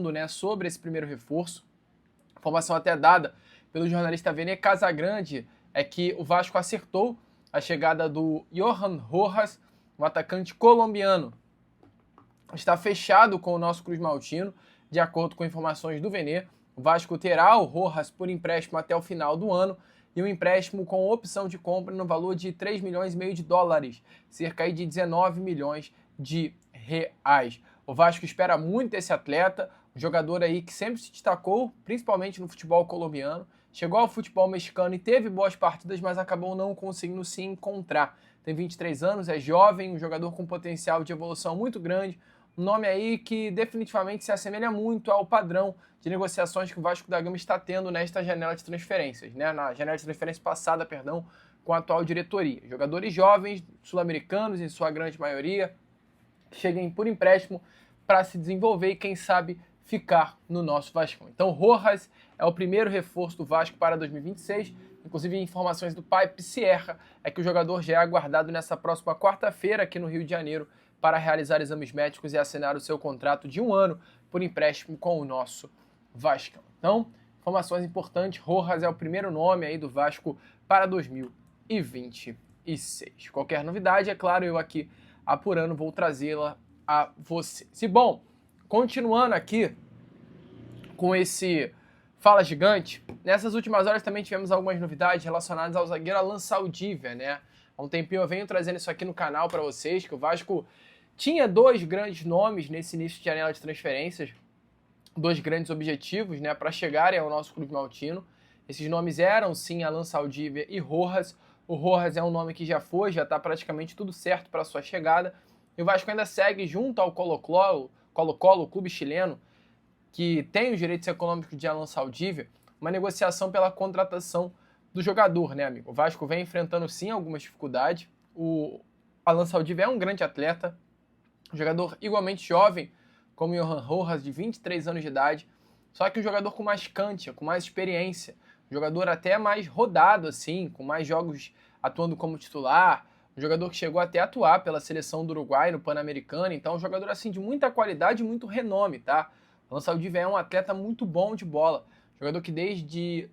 comentando, né, sobre esse primeiro reforço. Informação até dada pelo jornalista Vene Casagrande é que o Vasco acertou a chegada do Johan Rojas, um atacante colombiano. Está fechado com o nosso Cruz Maltino, de acordo com informações do Vene. O Vasco terá o Rojas por empréstimo até o final do ano e um empréstimo com opção de compra no valor de 3 milhões e meio de dólares, cerca de 19 milhões de reais. O Vasco espera muito esse atleta, um jogador aí que sempre se destacou, principalmente no futebol colombiano, chegou ao futebol mexicano e teve boas partidas, mas acabou não conseguindo se encontrar. Tem 23 anos, é jovem, um jogador com potencial de evolução muito grande, um nome aí que definitivamente se assemelha muito ao padrão de negociações que o Vasco da Gama está tendo nesta janela de transferências, né? Na janela de transferência passada, perdão, com a atual diretoria. Jogadores jovens, sul-americanos em sua grande maioria, cheguem por empréstimo para se desenvolver e quem sabe ficar no nosso Vascão. Então Rojas é o primeiro reforço do Vasco para 2026, inclusive informações do Pipe Sierra é que o jogador já é aguardado nessa próxima quarta-feira aqui no Rio de Janeiro para realizar exames médicos e assinar o seu contrato de 1 ano por empréstimo com o nosso Vascão. Então, informações importantes, Rojas é o primeiro nome aí do Vasco para 2026. Qualquer novidade, é claro, eu aqui apurando vou trazê-la a vocês. E bom, continuando aqui com esse Fala Gigante, nessas últimas horas também tivemos algumas novidades relacionadas ao zagueiro Alan Saldívia, né? Há um tempinho eu venho trazendo isso aqui no canal para vocês, que o Vasco tinha 2 grandes nomes nesse início de janela de transferências, 2 grandes objetivos, né, para chegarem ao nosso Clube Maltino. Esses nomes eram, sim, Alan Saldívia e Rojas. O Rojas é um nome que já está praticamente tudo certo para sua chegada. E o Vasco ainda segue junto ao Colo-Colo, o clube chileno, que tem os direitos econômicos de Alan Saldívia, uma negociação pela contratação do jogador, né, amigo? O Vasco vem enfrentando, sim, algumas dificuldades. O Alan Saldívia é um grande atleta, um jogador igualmente jovem, como o Johan Rojas, de 23 anos de idade, só que um jogador com mais cancha, com mais experiência, um jogador até mais rodado, assim, com mais jogos atuando como titular, um jogador que chegou até a atuar pela seleção do Uruguai no Pan-Americano, então um jogador assim de muita qualidade e muito renome, tá? O Alan Saldívia é um atleta muito bom de bola, jogador que desde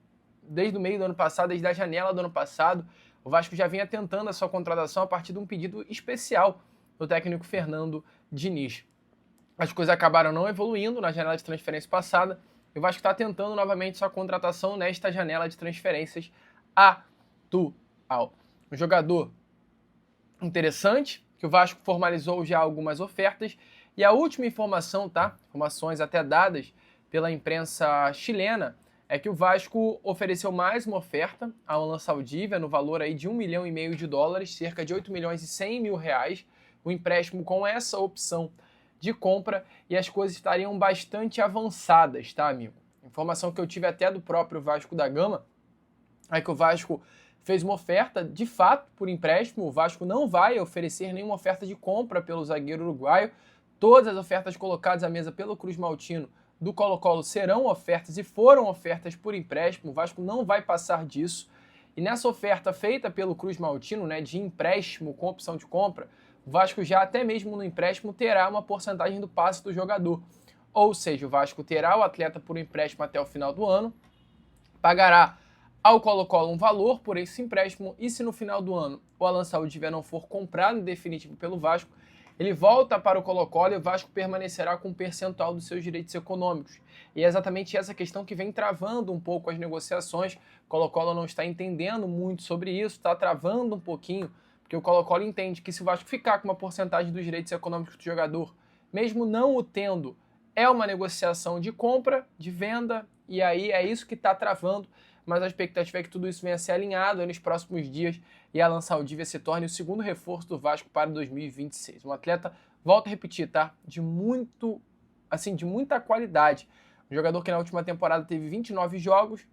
o meio do ano passado, desde a janela do ano passado, o Vasco já vinha tentando a sua contratação a partir de um pedido especial do técnico Fernando Diniz. As coisas acabaram não evoluindo na janela de transferência passada e o Vasco está tentando novamente sua contratação nesta janela de transferências atual. Um jogador interessante, que o Vasco formalizou já algumas ofertas, e a última informação, tá? Informações até dadas pela imprensa chilena, é que o Vasco ofereceu mais uma oferta ao Alan Saldívia no valor aí de 1,5 milhão de dólares, cerca de 8 milhões e 100 mil reais, o empréstimo com essa opção de compra, e as coisas estariam bastante avançadas, tá, amigo? Informação que eu tive até do próprio Vasco da Gama é que o Vasco fez uma oferta, de fato, por empréstimo. O Vasco não vai oferecer nenhuma oferta de compra pelo zagueiro uruguaio. Todas as ofertas colocadas à mesa pelo Cruz Maltino do Colo-Colo serão ofertas e foram ofertas por empréstimo. O Vasco não vai passar disso. E nessa oferta feita pelo Cruz Maltino, né, de empréstimo com opção de compra, o Vasco já até mesmo no empréstimo terá uma porcentagem do passe do jogador. Ou seja, o Vasco terá o atleta por empréstimo até o final do ano, pagará ao Colo-Colo um valor por esse empréstimo e se no final do ano o Alan Saldívia não for comprado em definitivo pelo Vasco, ele volta para o Colo-Colo e o Vasco permanecerá com um percentual dos seus direitos econômicos. E é exatamente essa questão que vem travando um pouco as negociações. O Colo-Colo não está entendendo muito sobre isso, está travando um pouquinho, porque o Colo-Colo entende que se o Vasco ficar com uma porcentagem dos direitos econômicos do jogador, mesmo não o tendo, é uma negociação de compra, de venda, e aí é isso que está travando, mas a expectativa é que tudo isso venha a ser alinhado nos próximos dias e Alan Saldívia se torne o segundo reforço do Vasco para 2026. Um atleta, volto a repetir, tá? De muita qualidade. Um jogador que na última temporada teve 29 jogos,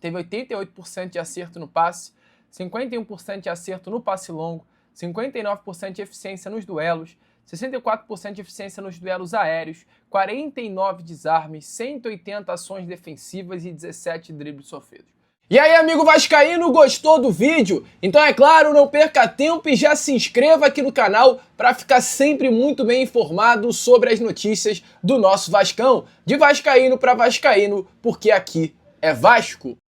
teve 88% de acerto no passe, 51% de acerto no passe longo, 59% de eficiência nos duelos, 64% de eficiência nos duelos aéreos, 49 desarmes, 180 ações defensivas e 17 dribles sofridos. E aí, amigo vascaíno, gostou do vídeo? Então é claro, não perca tempo e já se inscreva aqui no canal para ficar sempre muito bem informado sobre as notícias do nosso Vascão. De vascaíno para vascaíno, porque aqui é Vasco.